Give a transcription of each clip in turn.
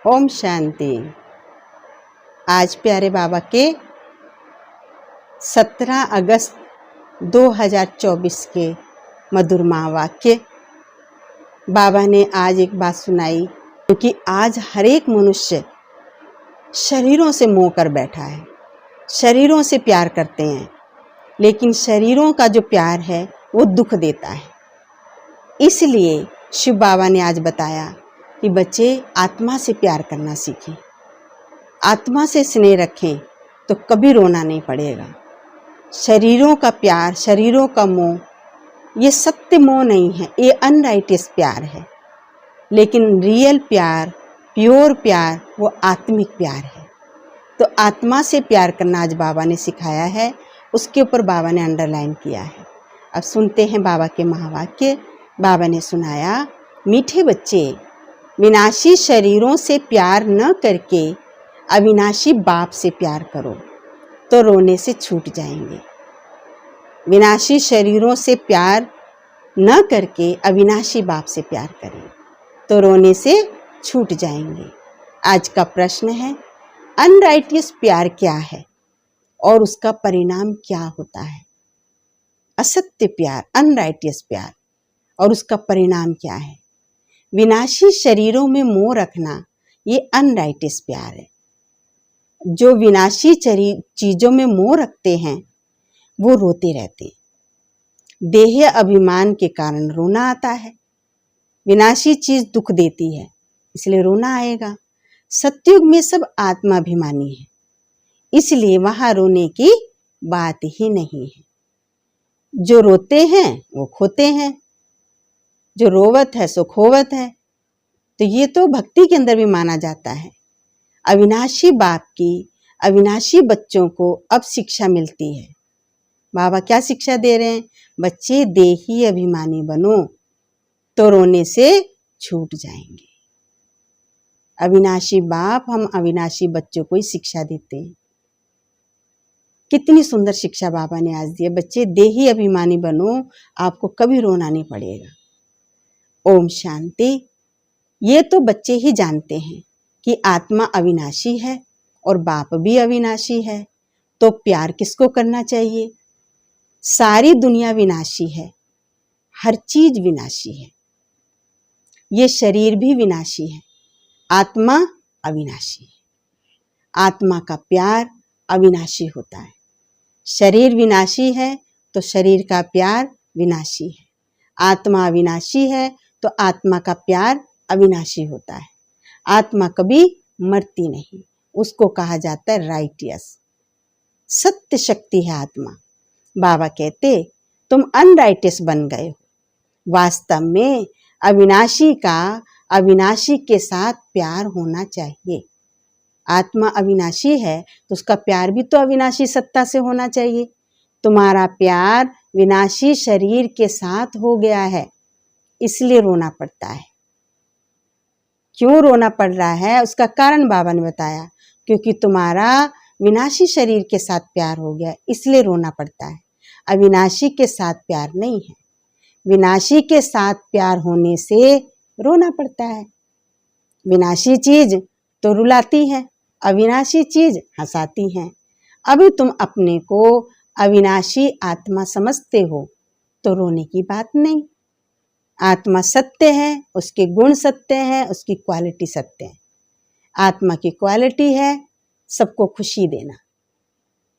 ओम शांति। आज प्यारे बाबा के 17 अगस्त 2024 के मधुर महावाक्य बाबा ने आज एक बात सुनाई, क्योंकि आज हर एक मनुष्य शरीरों से मोह कर बैठा है। शरीरों से प्यार करते हैं, लेकिन शरीरों का जो प्यार है वो दुख देता है। इसलिए शिव बाबा ने आज बताया कि बच्चे आत्मा से प्यार करना सीखें, आत्मा से स्नेह रखें तो कभी रोना नहीं पड़ेगा। शरीरों का प्यार, शरीरों का मोह, ये सत्य मोह नहीं है, ये अनराइटियस प्यार है। लेकिन रियल प्यार, प्योर प्यार वो आत्मिक प्यार है। तो आत्मा से प्यार करना आज बाबा ने सिखाया है, उसके ऊपर बाबा ने अंडरलाइन किया है। अब सुनते हैं बाबा के महावाक्य। बाबा ने सुनाया, मीठे बच्चे, विनाशी शरीरों से प्यार न करके अविनाशी बाप से प्यार करो तो रोने से छूट जाएंगे। विनाशी शरीरों से प्यार न करके अविनाशी बाप से प्यार करें तो रोने से छूट जाएंगे। आज का प्रश्न है, अनराइटियस प्यार क्या है और उसका परिणाम क्या होता है? असत्य प्यार, अनराइटियस प्यार, और उसका परिणाम क्या है? विनाशी शरीरों में मोह रखना ये अनराइटियस प्यार है। जो विनाशी चीजों में मोह रखते हैं वो रोते रहते हैं। देह अभिमान के कारण रोना आता है। विनाशी चीज दुख देती है, इसलिए रोना आएगा। सतयुग में सब आत्माभिमानी है, इसलिए वहां रोने की बात ही नहीं है। जो रोते हैं वो खोते हैं, जो रोवत है सो खोवत है। तो ये तो भक्ति के अंदर भी माना जाता है। अविनाशी बाप की अविनाशी बच्चों को अब शिक्षा मिलती है। बाबा क्या शिक्षा दे रहे हैं? बच्चे देही अभिमानी बनो तो रोने से छूट जाएंगे। अविनाशी बाप हम अविनाशी बच्चों को ही शिक्षा देते हैं। कितनी सुंदर शिक्षा बाबा ने आज दी है। बच्चे देही अभिमानी बनो, आपको कभी रोना नहीं पड़ेगा। ओम शांति। ये तो बच्चे ही जानते हैं कि आत्मा अविनाशी है और बाप भी अविनाशी है, तो प्यार किसको करना चाहिए? सारी दुनिया विनाशी है, हर चीज विनाशी है, ये शरीर भी विनाशी है, आत्मा अविनाशी है। आत्मा का प्यार अविनाशी होता है। शरीर विनाशी है तो शरीर का प्यार विनाशी है। आत्मा अविनाशी है तो आत्मा का प्यार अविनाशी होता है। आत्मा कभी मरती नहीं, उसको कहा जाता है राइटियस, सत्य शक्ति है आत्मा। बाबा कहते तुम अनराइटियस बन गए हो। वास्तव में अविनाशी का अविनाशी के साथ प्यार होना चाहिए। आत्मा अविनाशी है तो उसका प्यार भी तो अविनाशी सत्ता से होना चाहिए। तुम्हारा प्यार विनाशी शरीर के साथ हो गया है, इसलिए रोना पड़ता है। क्यों रोना पड़ रहा है उसका कारण बाबा ने बताया, क्योंकि तुम्हारा विनाशी शरीर के साथ प्यार हो गया, इसलिए रोना पड़ता है। अविनाशी के साथ प्यार नहीं है। विनाशी के साथ प्यार होने से रोना पड़ता है। विनाशी चीज तो रुलाती है, अविनाशी चीज हंसाती है। अभी तुम अपने को अविनाशी आत्मा समझते हो तो रोने की बात नहीं। आत्मा सत्य है, उसके गुण सत्य है, उसकी क्वालिटी सत्य है। आत्मा की क्वालिटी है सबको खुशी देना।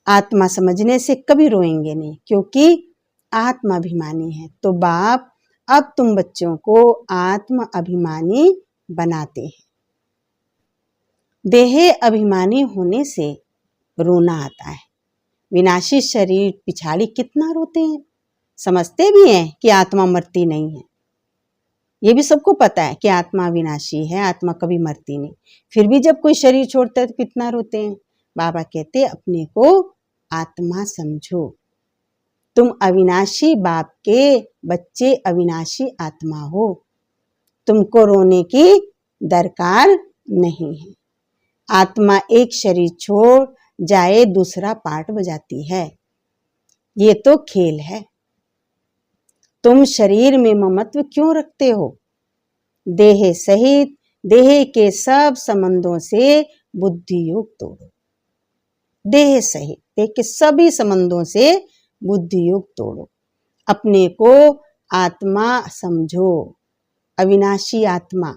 आत्मा समझने से कभी रोएंगे नहीं, क्योंकि आत्मा अभिमानी है। तो बाप अब तुम बच्चों को आत्मा अभिमानी बनाते हैं। देह अभिमानी होने से रोना आता है। विनाशी शरीर पिछाड़ी कितना रोते हैं। समझते भी हैं कि आत्मा मरती नहीं है, ये भी सबको पता है कि आत्मा विनाशी है, आत्मा कभी मरती नहीं। फिर भी जब कोई शरीर छोड़ता है तो कितना रोते हैं। बाबा कहते अपने को आत्मा समझो। तुम अविनाशी बाप के बच्चे अविनाशी आत्मा हो, तुमको रोने की दरकार नहीं है। आत्मा एक शरीर छोड़ जाए दूसरा पार्ट बजाती है, ये तो खेल है। तुम शरीर में ममत्व क्यों रखते हो? देह सहित देह के सब संबंधों से बुद्धि योग तोड़ो। देह सहित देह के सभी संबंधों से बुद्धि योग तोड़ो। अपने को आत्मा समझो, अविनाशी आत्मा।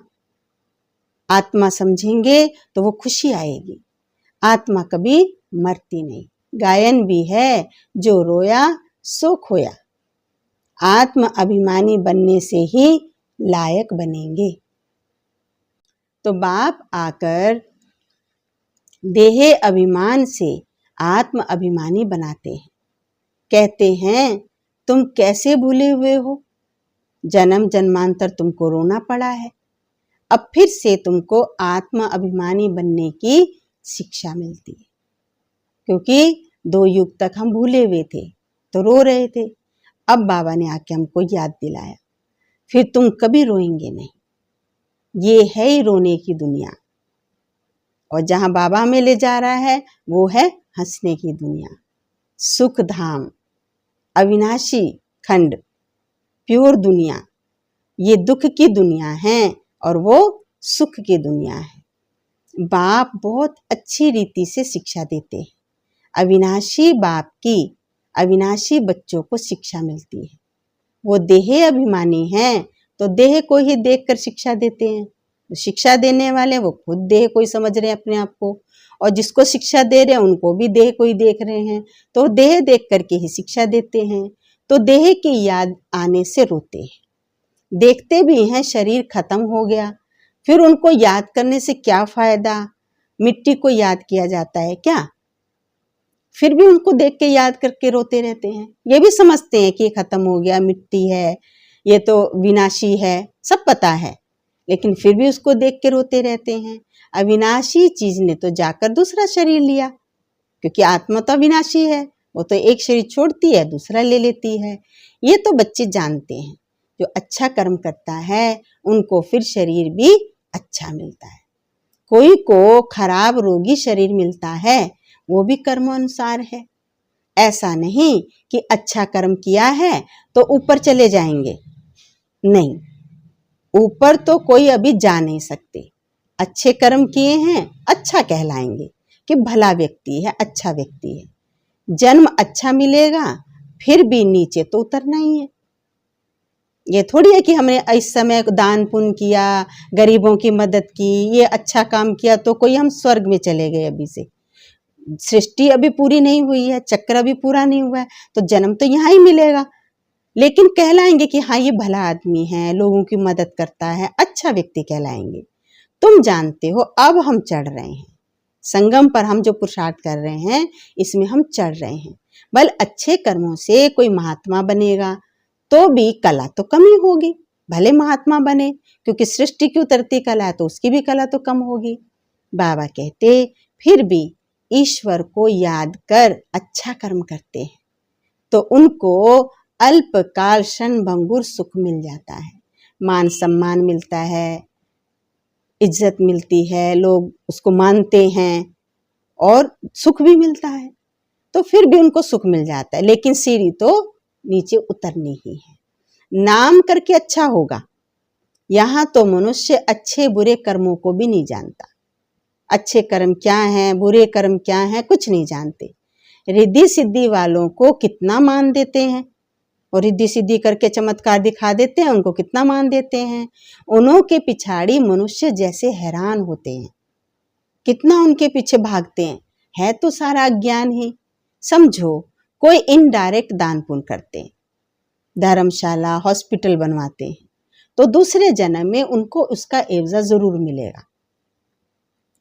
आत्मा समझेंगे तो वो खुशी आएगी। आत्मा कभी मरती नहीं। गायन भी है, जो रोया सो खोया। आत्म अभिमानी बनने से ही लायक बनेंगे। तो बाप आकर देह अभिमान से आत्म अभिमानी बनाते हैं। कहते हैं, तुम कैसे भूले हुए हो, जन्म जन्मांतर तुमको रोना पड़ा है, अब फिर से तुमको आत्म अभिमानी बनने की शिक्षा मिलती है। क्योंकि 2 युग तक हम भूले हुए थे तो रो रहे थे, अब बाबा ने आके हमको याद दिलाया, फिर तुम कभी रोएंगे नहीं। ये है ही रोने की दुनिया, और जहां बाबा हमें ले जा रहा है वो है हंसने की दुनिया, सुख धाम, अविनाशी खंड, प्योर दुनिया। ये दुख की दुनिया है और वो सुख की दुनिया है। बाप बहुत अच्छी रीति से शिक्षा देते हैं। अविनाशी बाप की अविनाशी बच्चों को शिक्षा मिलती है। वो देह अभिमानी हैं तो देह को ही देखकर शिक्षा देते हैं। शिक्षा देने वाले वो खुद देह को ही समझ रहे हैं अपने आप को, और जिसको शिक्षा दे रहे हैं उनको भी देह को ही देख रहे हैं, तो देह देख करके ही शिक्षा देते हैं। तो देह की याद आने से रोते हैं। देखते भी हैं शरीर खत्म हो गया, फिर उनको याद करने से क्या फायदा। मिट्टी को याद किया जाता है क्या? फिर भी उनको देख के याद करके रोते रहते हैं। ये भी समझते हैं कि ये खत्म हो गया, मिट्टी है, ये तो विनाशी है, सब पता है, लेकिन फिर भी उसको देख के रोते रहते हैं। अविनाशी चीज ने तो जाकर दूसरा शरीर लिया, क्योंकि आत्मा तो अविनाशी है, वो तो एक शरीर छोड़ती है दूसरा ले लेती है। ये तो बच्चे जानते हैं। जो अच्छा कर्म करता है उनको फिर शरीर भी अच्छा मिलता है। कोई को खराब रोगी शरीर मिलता है, वो भी कर्म अनुसार है। ऐसा नहीं कि अच्छा कर्म किया है तो ऊपर चले जाएंगे, नहीं, ऊपर तो कोई अभी जा नहीं सकते। अच्छे कर्म किए हैं अच्छा कहलाएंगे कि भला व्यक्ति है, अच्छा व्यक्ति है। जन्म अच्छा मिलेगा, फिर भी नीचे तो उतरना ही है। ये थोड़ी है कि हमने इस समय दान पुण्य किया, गरीबों की मदद की, ये अच्छा काम किया तो कोई हम स्वर्ग में चले गए। अभी से सृष्टि अभी पूरी नहीं हुई है, चक्र अभी पूरा नहीं हुआ है, तो जन्म तो यहाँ ही मिलेगा। लेकिन कहलाएंगे कि हाँ ये भला आदमी है, लोगों की मदद करता है, अच्छा व्यक्ति कहलाएंगे। तुम जानते हो अब हम चढ़ रहे हैं संगम पर, हम जो पुरुषार्थ कर रहे हैं इसमें हम चढ़ रहे हैं। बल अच्छे कर्मों से कोई महात्मा बनेगा तो भी कला तो कमी होगी, भले महात्मा बने, क्योंकि सृष्टि की उतरती कला है तो उसकी भी कला तो कम होगी। बाबा कहते फिर भी ईश्वर को याद कर अच्छा कर्म करते हैं तो उनको अल्पकाल क्षण भंगुर सुख मिल जाता है, मान सम्मान मिलता है, इज्जत मिलती है, लोग उसको मानते हैं और सुख भी मिलता है। तो फिर भी उनको सुख मिल जाता है, लेकिन सीढ़ी तो नीचे उतरनी ही है। नाम करके अच्छा होगा, यहाँ तो मनुष्य अच्छे बुरे कर्मों को भी नहीं जानता। अच्छे कर्म क्या हैं, बुरे कर्म क्या हैं, कुछ नहीं जानते। रिद्धि सिद्धि वालों को कितना मान देते हैं, और रिद्धि सिद्धि करके चमत्कार दिखा देते हैं, उनको कितना मान देते हैं। उन्हों के पिछाड़ी मनुष्य जैसे हैरान होते हैं, कितना उनके पीछे भागते हैं। है तो सारा अज्ञान ही। समझो कोई इनडायरेक्ट दान पुण्य करते हैं, धर्मशाला हॉस्पिटल बनवाते हैं, तो दूसरे जन्म में उनको उसका एवजा जरूर मिलेगा।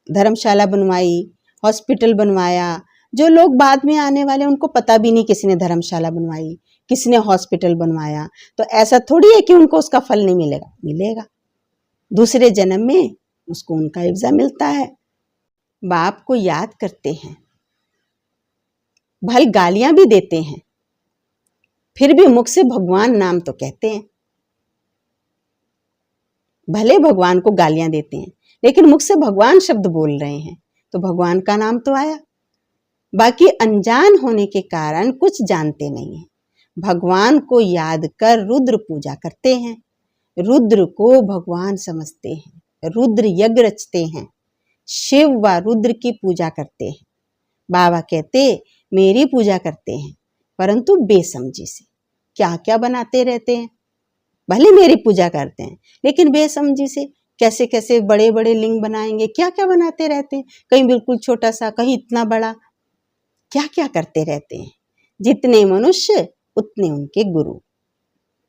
धर्मशाला बनवाई, हॉस्पिटल बनवाया, जो लोग बाद में आने वाले उनको पता भी नहीं किसने धर्मशाला बनवाई, किसने हॉस्पिटल बनवाया, तो ऐसा थोड़ी है कि उनको उसका फल नहीं मिलेगा, मिलेगा। दूसरे जन्म में उसको उनका एवजा मिलता है। बाप को याद करते हैं, भल गालियां भी देते हैं, फिर भी मुख से भगवान नाम तो कहते हैं। भले भगवान को गालियां देते हैं लेकिन मुख से भगवान शब्द बोल रहे हैं तो भगवान का नाम तो आया। बाकी अनजान होने के कारण कुछ जानते नहीं हैं। भगवान को याद कर रुद्र पूजा करते हैं, रुद्र को भगवान समझते हैं, रुद्र यज्ञ रचते हैं, शिव व रुद्र की पूजा करते हैं। बाबा कहते मेरी पूजा करते हैं परंतु बेसमझी से, क्या क्या बनाते रहते हैं। भले मेरी पूजा करते हैं लेकिन बेसमझी से, कैसे कैसे बड़े बड़े लिंग बनाएंगे, क्या क्या बनाते रहते हैं, कहीं बिल्कुल छोटा सा, कहीं इतना बड़ा, क्या क्या करते रहते हैं। जितने मनुष्य उतने उनके गुरु।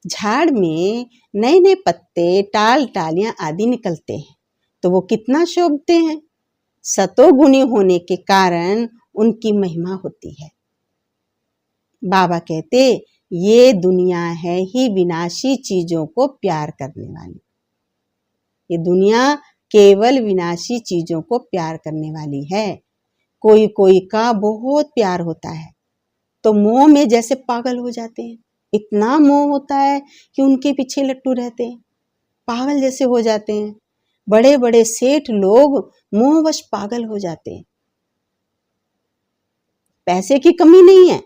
झाड़ में नए नए पत्ते, टाल टालियां आदि निकलते हैं तो वो कितना शोभते हैं। सतोगुणी होने के कारण उनकी महिमा होती है। बाबा कहते ये दुनिया है ही विनाशी चीजों को प्यार करने वाली। ये दुनिया केवल विनाशी चीजों को प्यार करने वाली है। कोई कोई का बहुत प्यार होता है तो मोह में जैसे पागल हो जाते हैं। इतना मोह होता है कि उनके पीछे लट्टू रहते हैं, पागल जैसे हो जाते हैं। बड़े बड़े सेठ लोग मोहवश पागल हो जाते हैं। पैसे की कमी नहीं है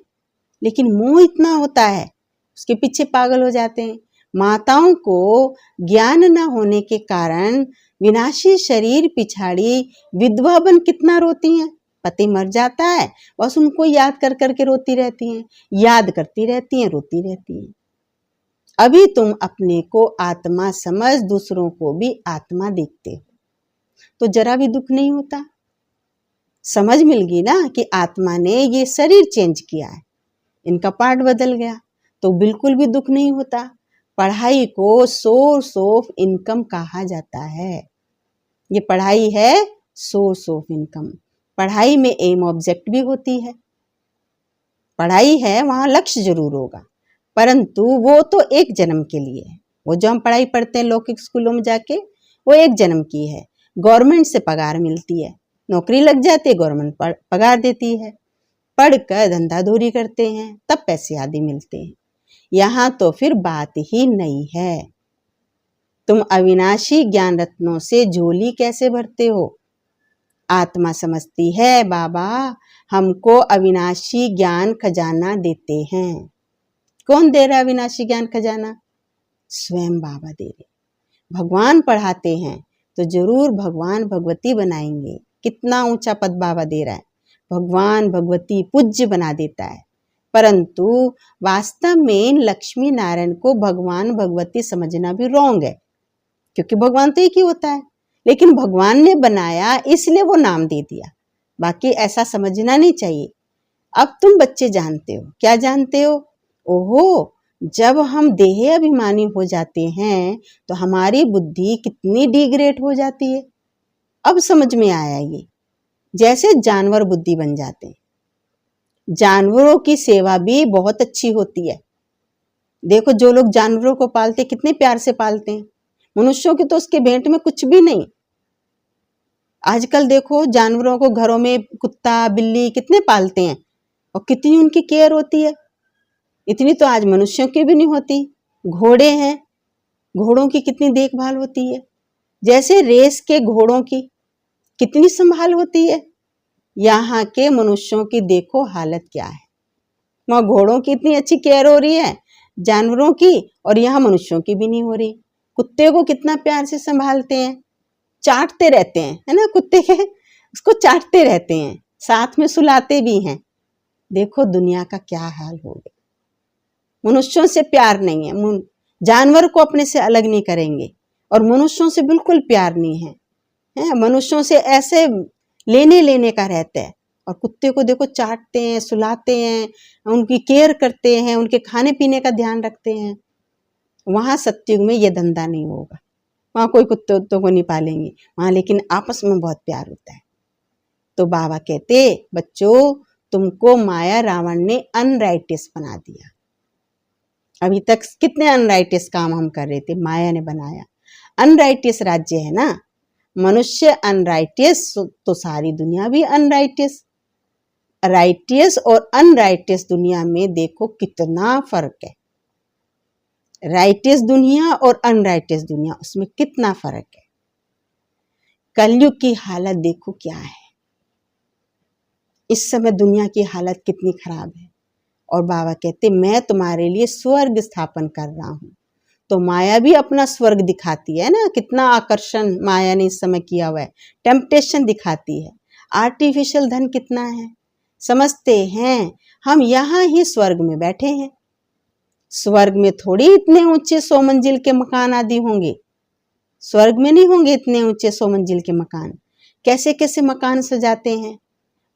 लेकिन मोह इतना होता है, उसके पीछे पागल हो जाते हैं। माताओं को ज्ञान न होने के कारण विनाशी शरीर पिछाड़ी विधवा बन कितना रोती हैं। पति मर जाता है, बस उनको याद कर करके रोती रहती हैं, याद करती रहती हैं, रोती रहती हैं। अभी तुम अपने को आत्मा समझ दूसरों को भी आत्मा देखते हो तो जरा भी दुख नहीं होता। समझ मिल गई ना कि आत्मा ने ये शरीर चेंज किया है, इनका पार्ट बदल गया तो बिल्कुल भी दुख नहीं होता। पढ़ाई को सोर्स ऑफ इनकम कहा जाता है। ये पढ़ाई है सोर्स ऑफ इनकम। पढ़ाई में एम ऑब्जेक्ट भी होती है। पढ़ाई है वहां लक्ष्य जरूर होगा परंतु वो तो एक जन्म के लिए है। वो जो हम पढ़ाई पढ़ते हैं लौकिक स्कूलों में जाके, वो एक जन्म की है। गवर्नमेंट से पगार मिलती है, नौकरी लग जाती है, गवर्नमेंट पगार देती है। पढ़कर धंधाधोरी करते हैं तब पैसे आदि मिलते हैं। यहाँ तो फिर बात ही नहीं है। तुम अविनाशी ज्ञान रत्नों से झोली कैसे भरते हो। आत्मा समझती है बाबा हमको अविनाशी ज्ञान खजाना देते हैं। कौन दे रहा है अविनाशी ज्ञान खजाना? स्वयं बाबा दे रहे। भगवान पढ़ाते हैं तो जरूर भगवान भगवती बनाएंगे। कितना ऊंचा पद बाबा दे रहा है। भगवान भगवती पूज्य बना देता है परंतु वास्तव में इन लक्ष्मी नारायण को भगवान भगवती समझना भी रॉन्ग है, क्योंकि भगवान तो एक ही होता है लेकिन भगवान ने बनाया इसलिए वो नाम दे दिया। बाकी ऐसा समझना नहीं चाहिए। अब तुम बच्चे जानते हो, क्या जानते हो? ओहो, जब हम देह अभिमानी हो जाते हैं तो हमारी बुद्धि कितनी डिग्रेड हो जाती है। अब समझ में आया ये। जैसे जानवर बुद्धि बन जाते हैं। जानवरों की सेवा भी बहुत अच्छी होती है। देखो जो लोग जानवरों को पालते कितने प्यार से पालते हैं। मनुष्यों की तो उसके भेंट में कुछ भी नहीं। आजकल देखो जानवरों को घरों में कुत्ता बिल्ली कितने पालते हैं और कितनी उनकी केयर होती है। इतनी तो आज मनुष्यों की भी नहीं होती। घोड़े हैं, घोड़ों की कितनी देखभाल होती है। जैसे रेस के घोड़ों की कितनी संभाल होती है। यहाँ के मनुष्यों की देखो हालत क्या है। वहाँ घोड़ों की इतनी अच्छी केयर हो रही है जानवरों की, और यहाँ मनुष्यों की भी नहीं हो रही। कुत्ते को कितना प्यार से संभालते हैं, चाटते रहते हैं, है ना, कुत्ते के उसको चाटते रहते हैं, साथ में सुलाते भी हैं। देखो दुनिया का क्या हाल हो गया। मनुष्यों से प्यार नहीं है। जानवर को अपने से अलग नहीं करेंगे और मनुष्यों से बिल्कुल प्यार नहीं है। मनुष्यों से ऐसे लेने लेने का रहता है और कुत्ते को देखो चाटते हैं, सुलाते हैं, उनकी केयर करते हैं, उनके खाने पीने का ध्यान रखते हैं। वहां सत्युग में ये धंधा नहीं होगा। वहां कोई कुत्ते उत्तों को नहीं पालेंगे वहां, लेकिन आपस में बहुत प्यार होता है। तो बाबा कहते बच्चों तुमको माया रावण ने अनराइटियस बना दिया। अभी तक कितने अनराइटियस काम हम कर रहे थे, माया ने बनाया। अनराइटियस राज्य है ना। मनुष्य अनराइटियस तो सारी दुनिया भी अनराइटियस। राइटियस और अनराइटियस दुनिया में देखो कितना फर्क है। राइटियस दुनिया और अनराइटियस दुनिया, उसमें कितना फर्क है। कलयुग की हालत देखो क्या है। इस समय दुनिया की हालत कितनी खराब है। और बाबा कहते मैं तुम्हारे लिए स्वर्ग स्थापन कर रहा हूं। तो माया भी अपना स्वर्ग दिखाती है ना, कितना आकर्षण माया ने इस समय किया हुआ है, टेम्पटेशन दिखाती है। आर्टिफिशियल धन कितना है, समझते हैं हम यहाँ ही स्वर्ग में बैठे हैं। स्वर्ग में थोड़ी इतने ऊंचे 100 मंजिल के मकान आदि होंगे, स्वर्ग में नहीं होंगे इतने ऊंचे 100 मंजिल के मकान। कैसे कैसे मकान सजाते हैं,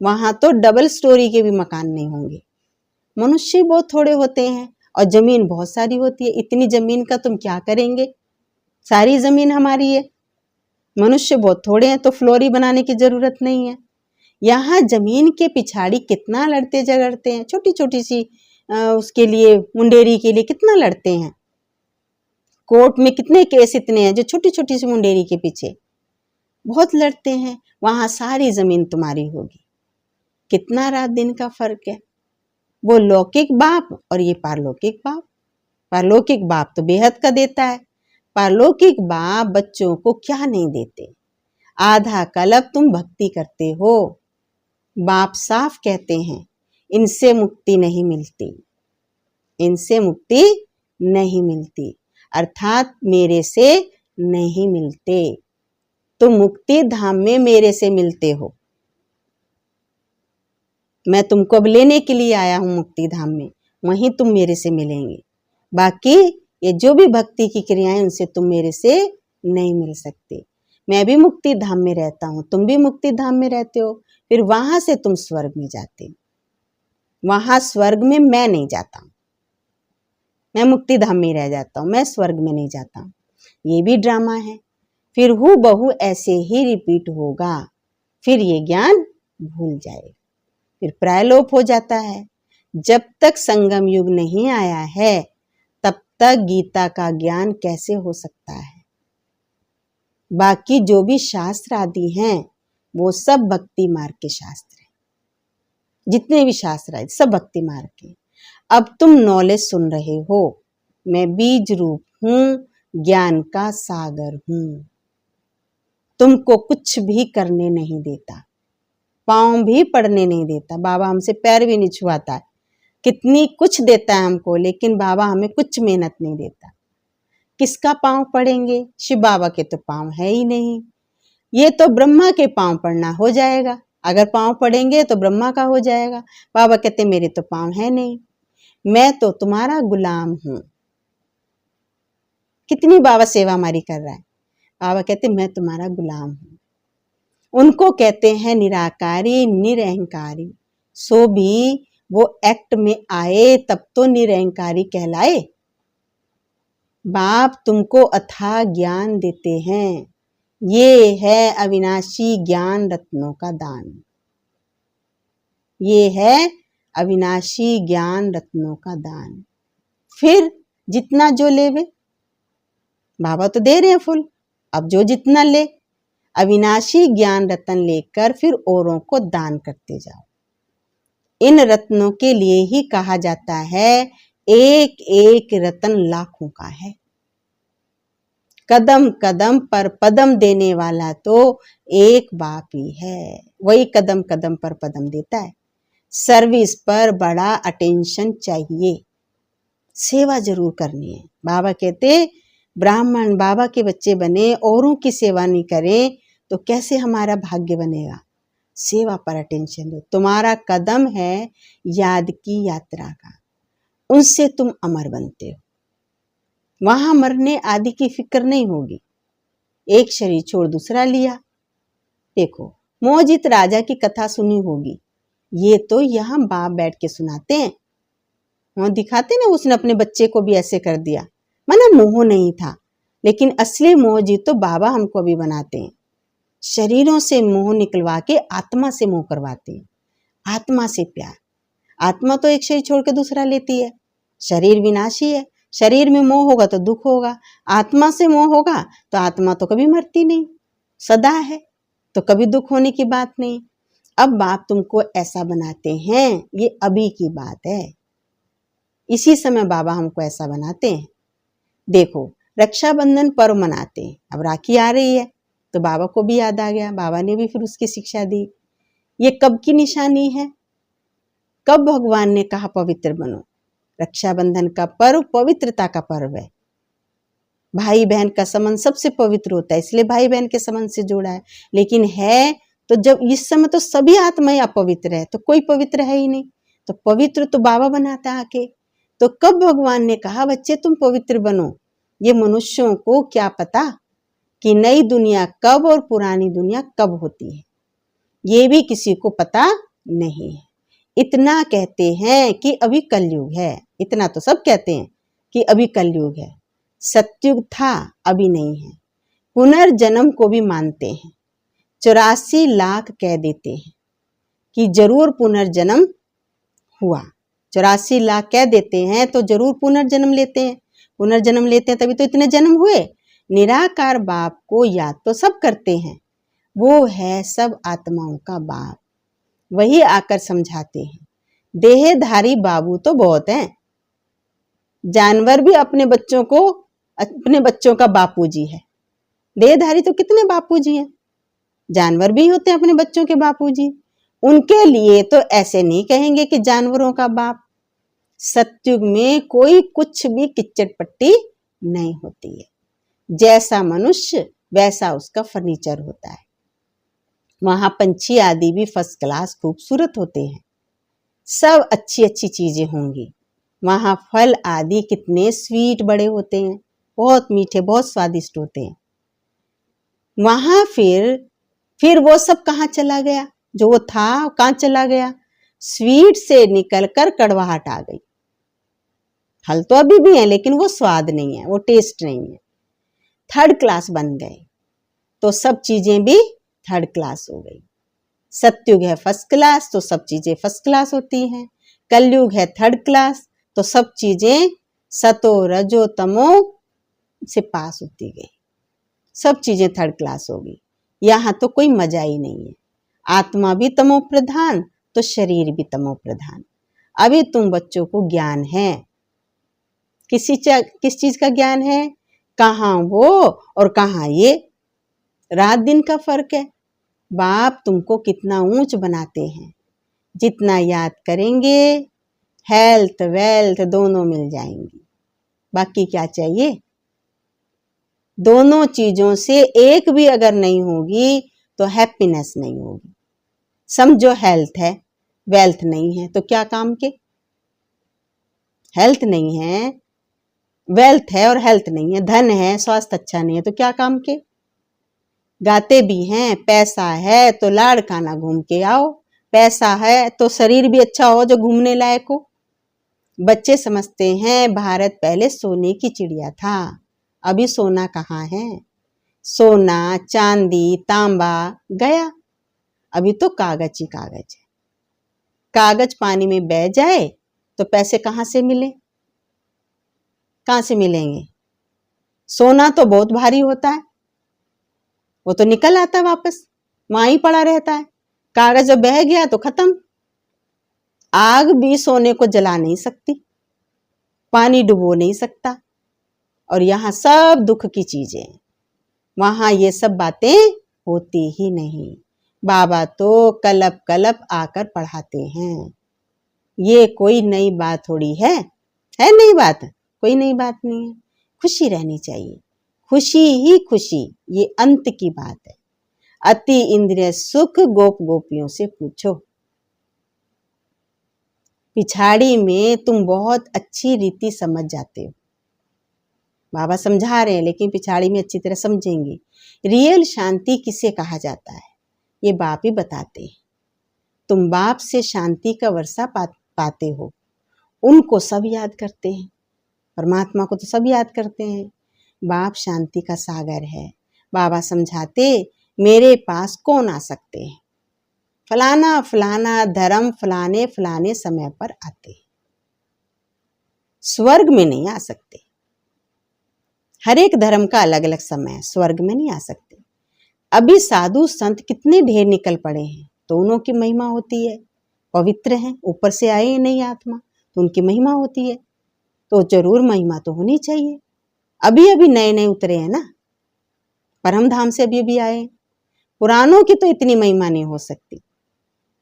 वहां तो डबल स्टोरी के भी मकान नहीं होंगे। मनुष्य बहुत थोड़े होते हैं और जमीन बहुत सारी होती है। इतनी जमीन का तुम क्या करेंगे, सारी जमीन हमारी है। मनुष्य बहुत थोड़े हैं तो फ्लोरी बनाने की जरूरत नहीं है। यहाँ जमीन के पिछाड़ी कितना लड़ते झगड़ते हैं, छोटी छोटी सी उसके लिए, मुंडेरी के लिए कितना लड़ते हैं। कोर्ट में कितने केस इतने हैं जो छोटी छोटी सी मुंडेरी के पीछे बहुत लड़ते हैं। वहां सारी जमीन तुम्हारी होगी। कितना रात दिन का फर्क है। वो लौकिक बाप और ये पारलौकिक बाप। पारलौकिक बाप तो बेहद का देता है, पारलौकिक बाप बच्चों को क्या नहीं देते। आधा कल्प तुम भक्ति करते हो, बाप साफ कहते हैं इनसे मुक्ति नहीं मिलती, इनसे मुक्ति नहीं मिलती, अर्थात मेरे से नहीं मिलते। तुम मुक्ति धाम में मेरे से मिलते हो। मैं तुमको अब लेने के लिए आया हूं मुक्ति धाम में, वहीं तुम मेरे से मिलेंगे। बाकी ये जो भी भक्ति की क्रियाएं उनसे तुम मेरे से नहीं मिल सकते। मैं भी मुक्ति धाम में रहता हूं, तुम भी मुक्ति धाम में रहते हो, फिर वहां से तुम स्वर्ग में जाते हो। वहां स्वर्ग में मैं नहीं जाता हूं, मैं मुक्ति धाम में रह जाता हूं, मैं स्वर्ग में नहीं जाता हूं। ये भी ड्रामा है। फिर हूबहू ऐसे ही रिपीट होगा, फिर ये ज्ञान भूल जाएगा, फिर प्रायलोप हो जाता है। जब तक संगम युग नहीं आया है तब तक गीता का ज्ञान कैसे हो सकता है। बाकी जो भी शास्त्र आदि हैं वो सब भक्ति मार्ग के शास्त्र हैं। जितने भी शास्त्र आदि सब भक्ति मार्ग के। अब तुम नॉलेज सुन रहे हो, मैं बीज रूप हूं, ज्ञान का सागर हूं। तुमको कुछ भी करने नहीं देता, पाँव भी पड़ने नहीं देता। बाबा हमसे पैर भी नहीं छुआता है, कितनी कुछ देता है हमको, लेकिन बाबा हमें कुछ मेहनत नहीं देता। किसका पाँव पड़ेंगे, शिव बाबा के तो पाँव है ही नहीं। ये तो ब्रह्मा के पाँव पड़ना हो जाएगा, अगर पाँव पड़ेंगे तो ब्रह्मा का हो जाएगा। बाबा कहते मेरे तो पाँव है नहीं, मैं तो तुम्हारा गुलाम हूं। कितनी बाबा सेवा हमारी कर रहा है। बाबा कहते मैं तुम्हारा गुलाम हूं। उनको कहते हैं निराकारी निरहंकारी। सो भी वो एक्ट में आए तब तो निरहंकारी कहलाए। बाप तुमको अथाह ज्ञान देते हैं, ये है अविनाशी ज्ञान रत्नों का दान, ये है अविनाशी ज्ञान रत्नों का दान। फिर जितना जो लेवे, बाबा तो दे रहे हैं फुल, अब जो जितना ले, अविनाशी ज्ञान रत्न लेकर फिर औरों को दान करते जाओ। इन रत्नों के लिए ही कहा जाता है एक एक रत्न लाखों का है। कदम कदम पर पदम देने वाला तो एक बाप ही है, वही कदम कदम पर पदम देता है। सर्विस पर बड़ा अटेंशन चाहिए, सेवा जरूर करनी है। बाबा कहते ब्राह्मण बाबा के बच्चे बने, औरों की सेवा नहीं करें तो कैसे हमारा भाग्य बनेगा। सेवा पर अटेंशन दो। तुम्हारा कदम है याद की यात्रा का, उनसे तुम अमर बनते हो। वहां मरने आदि की फिक्र नहीं होगी। एक शरीर छोड़ दूसरा लिया। देखो मोहजित राजा की कथा सुनी होगी, ये तो यहाँ बाप बैठ के सुनाते हैं, वहां दिखाते ना उसने अपने बच्चे को भी ऐसे कर दिया, माना मोह नहीं था, लेकिन असली मोहजित तो बाबा हमको भी बनाते हैं। शरीरों से मोह निकलवा के आत्मा से मोह करवाते हैं, आत्मा से प्यार। आत्मा तो एक शरीर छोड़ के दूसरा लेती है, शरीर विनाशी है, शरीर में मोह होगा तो दुख होगा, आत्मा से मोह होगा तो आत्मा तो कभी मरती नहीं, सदा है, तो कभी दुख होने की बात नहीं। अब बाप तुमको ऐसा बनाते हैं, ये अभी की बात है, इसी समय बाबा हमको ऐसा बनाते हैं। देखो रक्षाबंधन पर्व मनाते हैं, अब राखी आ रही है तो बाबा को भी याद आ गया, बाबा ने भी फिर उसकी शिक्षा दी। ये कब की निशानी है, कब भगवान ने कहा पवित्र बनो। रक्षाबंधन का पर्व पवित्रता का पर्व है। भाई बहन का संबंध सबसे पवित्र होता है, इसलिए भाई बहन के संबंध से जोड़ा है। लेकिन है तो जब इस समय तो सभी आत्माएं अपवित्र है, तो कोई पवित्र है ही नहीं। तो पवित्र तो बाबा बनाता है आके। तो कब भगवान ने कहा बच्चे तुम पवित्र बनो, ये मनुष्यों को क्या पता कि नई दुनिया कब और पुरानी दुनिया कब होती है, ये भी किसी को पता नहीं है। इतना कहते हैं कि अभी कलयुग है, इतना तो सब कहते हैं कि अभी कलयुग है। सतयुग था, अभी नहीं है। पुनर्जन्म को भी मानते हैं, 84 लाख कह देते हैं कि जरूर पुनर्जन्म हुआ। 84 लाख कह देते हैं तो जरूर पुनर्जन्म लेते हैं। पुनर्जन्म लेते हैं तभी तो इतने जन्म हुए। निराकार बाप को याद तो सब करते हैं, वो है सब आत्माओं का बाप, वही आकर समझाते हैं। देहधारी बाबू तो बहुत हैं, जानवर भी अपने बच्चों का बापूजी है। देहधारी तो कितने बापूजी हैं, जानवर भी होते हैं अपने बच्चों के बापूजी। उनके लिए तो ऐसे नहीं कहेंगे कि जानवरों का बाप। सतयुग में कोई कुछ भी किच्चड़ पट्टी नहीं होती है, जैसा मनुष्य वैसा उसका फर्नीचर होता है। वहां पंछी आदि भी फर्स्ट क्लास खूबसूरत होते हैं, सब अच्छी अच्छी चीजें होंगी। वहां फल आदि कितने स्वीट बड़े होते हैं, बहुत मीठे बहुत स्वादिष्ट होते हैं। वहां फिर वो सब कहाँ चला गया, जो वो था कहाँ चला गया? स्वीट से निकलकर कड़वाहट आ गई। फल तो अभी भी है लेकिन वो स्वाद नहीं है, वो टेस्ट नहीं है। थर्ड क्लास बन गए तो सब चीजें भी थर्ड क्लास हो गई। सतयुग है फर्स्ट क्लास तो सब चीजें फर्स्ट क्लास होती हैं। कलयुग है थर्ड क्लास तो सब चीजें सतो रजो तमो से पास होती गई, सब चीजें थर्ड क्लास होगी। यहाँ तो कोई मजा ही नहीं है। आत्मा भी तमो प्रधान तो शरीर भी तमो प्रधान। अभी तुम बच्चों को ज्ञान है, किस चीज का ज्ञान है? कहाँ वो और कहाँ ये, रात दिन का फर्क है। बाप तुमको कितना ऊंच बनाते हैं, जितना याद करेंगे हेल्थ वेल्थ दोनों मिल जाएंगी। बाकी क्या चाहिए? दोनों चीजों से एक भी अगर नहीं होगी तो हैप्पीनेस नहीं होगी। समझो हेल्थ है वेल्थ नहीं है तो क्या काम के? हेल्थ नहीं है, वेल्थ है और हेल्थ नहीं है, धन है स्वास्थ्य अच्छा नहीं है तो क्या काम के? गाते भी हैं, पैसा है तो लाड़ खाना घूम के आओ, पैसा है तो शरीर भी अच्छा हो जो घूमने लायक हो। बच्चे समझते हैं भारत पहले सोने की चिड़िया था, अभी सोना कहाँ है? सोना चांदी तांबा गया, अभी तो कागज ही कागज है। कागज पानी में बह जाए तो पैसे कहाँ से मिले? कहाँ से मिलेंगे? सोना तो बहुत भारी होता है, वो तो निकल आता है वापस, वहां ही पड़ा रहता है। कागज जब बह गया तो खत्म। आग भी सोने को जला नहीं सकती, पानी डुबो नहीं सकता। और यहाँ सब दुख की चीजें, वहां ये सब बातें होती ही नहीं। बाबा तो कलप कलप आकर पढ़ाते हैं। ये कोई नई बात थोड़ी है नई बात? कोई नई बात नहीं है। खुशी रहनी चाहिए, खुशी ही खुशी, ये अंत की बात है। अति इंद्रिय सुख गोप गोपियों से पूछो। पिछाड़ी में तुम बहुत अच्छी रीति समझ जाते हो, बाबा समझा रहे हैं लेकिन पिछाड़ी में अच्छी तरह समझेंगे। रियल शांति किसे कहा जाता है ये बाप ही बताते हैं। तुम बाप से शांति का वर्षा पाते हो, उनको सब याद करते हैं, परमात्मा को तो सब याद करते हैं। बाप शांति का सागर है। बाबा समझाते मेरे पास कौन आ सकते हैं? फलाना फलाना धर्म फलाने फलाने समय पर आते हैं, स्वर्ग में नहीं आ सकते। हर एक धर्म का अलग अलग समय है, स्वर्ग में नहीं आ सकते। अभी साधु संत कितने ढेर निकल पड़े हैं, दोनों की महिमा होती है, पवित्र हैं, ऊपर से आए नहीं आत्मा तो उनकी महिमा होती है, तो जरूर महिमा तो होनी चाहिए। अभी अभी नए नए उतरे हैं ना, परम धाम से अभी अभी आए। पुरानों की तो इतनी महिमा नहीं हो सकती,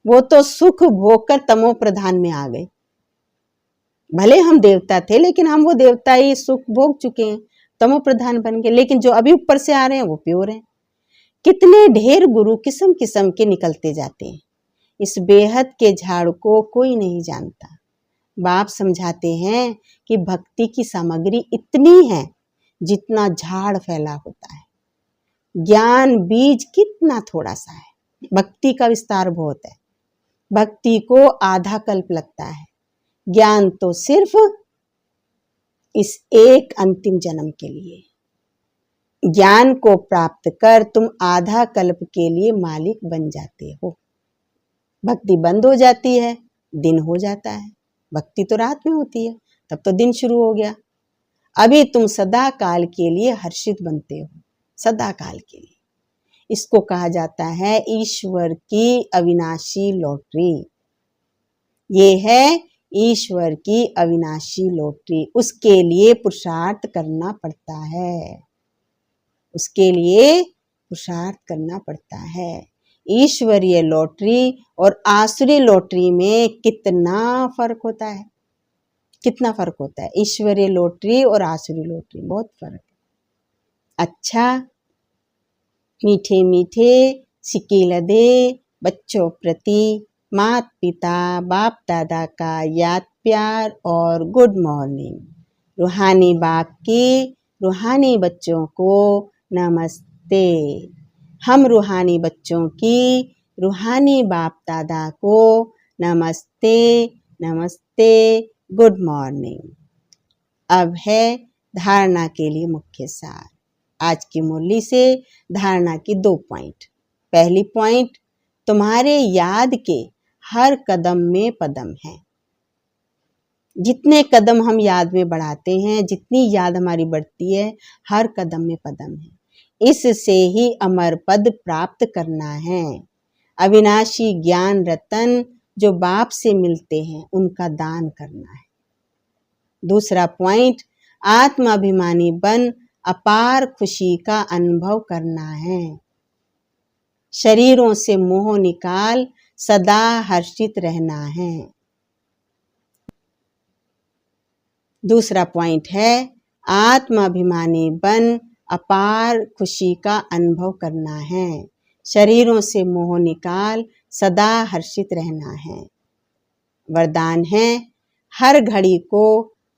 वो तो सुख भोग कर तमो प्रधान में आ गए। भले हम देवता थे लेकिन हम वो देवता ही सुख भोग चुके हैं, तमो प्रधान बन गए, लेकिन जो अभी ऊपर से आ रहे हैं वो प्योर हैं। कितने ढेर गुरु किस्म किस्म के निकलते जाते हैं, इस बेहद के झाड़ को कोई नहीं जानता। बाप समझाते हैं कि भक्ति की सामग्री इतनी है जितना झाड़ फैला होता है, ज्ञान बीज कितना थोड़ा सा है, भक्ति का विस्तार बहुत है। भक्ति को आधा कल्प लगता है, ज्ञान तो सिर्फ इस एक अंतिम जन्म के लिए। ज्ञान को प्राप्त कर तुम आधा कल्प के लिए मालिक बन जाते हो। भक्ति बंद हो जाती है, दिन हो जाता है। भक्ति तो रात में होती है, तब तो दिन शुरू हो गया। अभी तुम सदा काल के लिए हर्षित बनते हो, सदा काल के लिए। इसको कहा जाता है ईश्वर की अविनाशी लॉटरी। ये है ईश्वर की अविनाशी लॉटरी। उसके लिए पुरुषार्थ करना पड़ता है, उसके लिए पुरुषार्थ करना पड़ता है। ईश्वरीय लॉटरी और आसुरी लॉटरी में कितना फर्क होता है, कितना फर्क होता है। ईश्वरीय लॉटरी और आसुरी लॉटरी बहुत फर्क है। अच्छा, मीठे मीठे सिक्के लदे बच्चों प्रति माता पिता बाप दादा का याद प्यार और गुड मॉर्निंग। रूहानी बाप की रूहानी बच्चों को नमस्ते। हम रूहानी बच्चों की रूहानी बाप दादा को नमस्ते नमस्ते, गुड मॉर्निंग। अब है धारणा के लिए मुख्य सार। आज की मुरली से धारणा की 2 पॉइंट। पहली पॉइंट, तुम्हारे याद के हर कदम में पदम है। जितने कदम हम याद में बढ़ाते हैं, जितनी याद हमारी बढ़ती है, हर कदम में पदम है। इससे ही अमर पद प्राप्त करना है। अविनाशी ज्ञान रतन जो बाप से मिलते हैं उनका दान करना है। दूसरा पॉइंट, आत्माभिमानी बन अपार खुशी का अनुभव करना है। शरीरों से मोह निकाल सदा हर्षित रहना है। दूसरा पॉइंट है, आत्माभिमानी बन अपार खुशी का अनुभव करना है। शरीरों से मोह निकाल सदा हर्षित रहना है। वरदान है, हर घड़ी को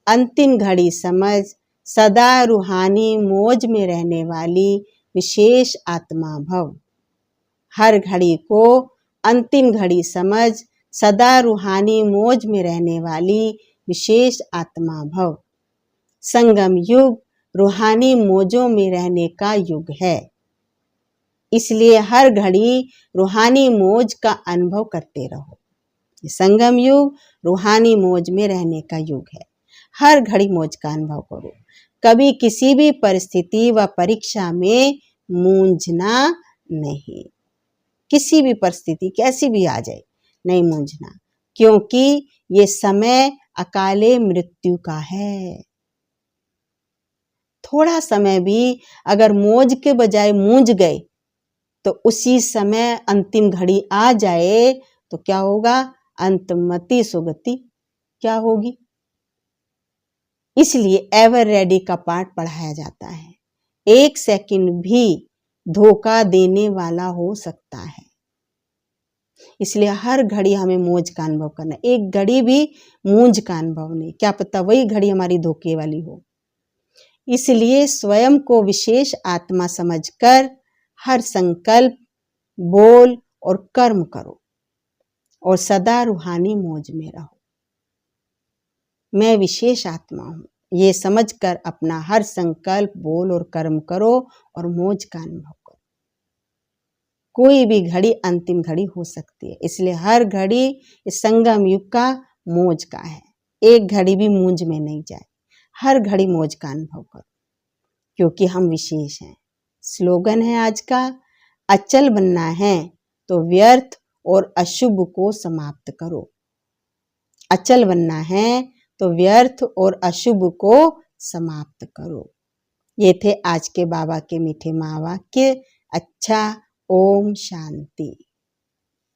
अंतिम घड़ी समझ सदा रूहानी मौज में रहने वाली विशेष आत्मा भव। हर घड़ी को अंतिम घड़ी समझ सदा रूहानी मौज में रहने वाली विशेष आत्मा भव। संगम युग रूहानी मौजों में रहने का युग है, इसलिए हर घड़ी रूहानी मौज का अनुभव करते रहो। संगम युग रूहानी मौज में रहने का युग है। हर घड़ी मौज का अनुभव करो। कभी किसी भी परिस्थिति व परीक्षा में मूंझना नहीं। किसी भी परिस्थिति कैसी भी आ जाए, नहीं मूंझना, क्योंकि ये समय अकाले मृत्यु का है। थोड़ा समय भी अगर मौज के बजाय मूंझ गए तो उसी समय अंतिम घड़ी आ जाए तो क्या होगा? अंतमति सुगति क्या होगी? इसलिए एवर रेडी का पाठ पढ़ाया जाता है। 1 सेकंड भी धोखा देने वाला हो सकता है, इसलिए हर घड़ी हमें मौज का अनुभव करना है। एक घड़ी भी मूंझ का अनुभव नहीं, क्या पता वही घड़ी हमारी धोखे वाली हो। इसलिए स्वयं को विशेष आत्मा समझकर हर संकल्प, बोल और कर्म करो और सदा रूहानी मौज में रहो। मैं विशेष आत्मा हूँ, ये समझकर अपना हर संकल्प, बोल और कर्म करो और मौज का अनुभव करो। कोई भी घड़ी अंतिम घड़ी हो सकती है, इसलिए हर घड़ी इस संगम युग का मौज का है। एक घड़ी भी मूंझ में नहीं जाए, हर घड़ी मौज का अनुभव करो, क्योंकि हम विशेष हैं। स्लोगन है आज का, अचल बनना है तो व्यर्थ और अशुभ को समाप्त करो। अचल बनना है तो व्यर्थ और अशुभ को समाप्त करो। ये थे आज के बाबा के मीठे महावाक्य। अच्छा, ओम शांति।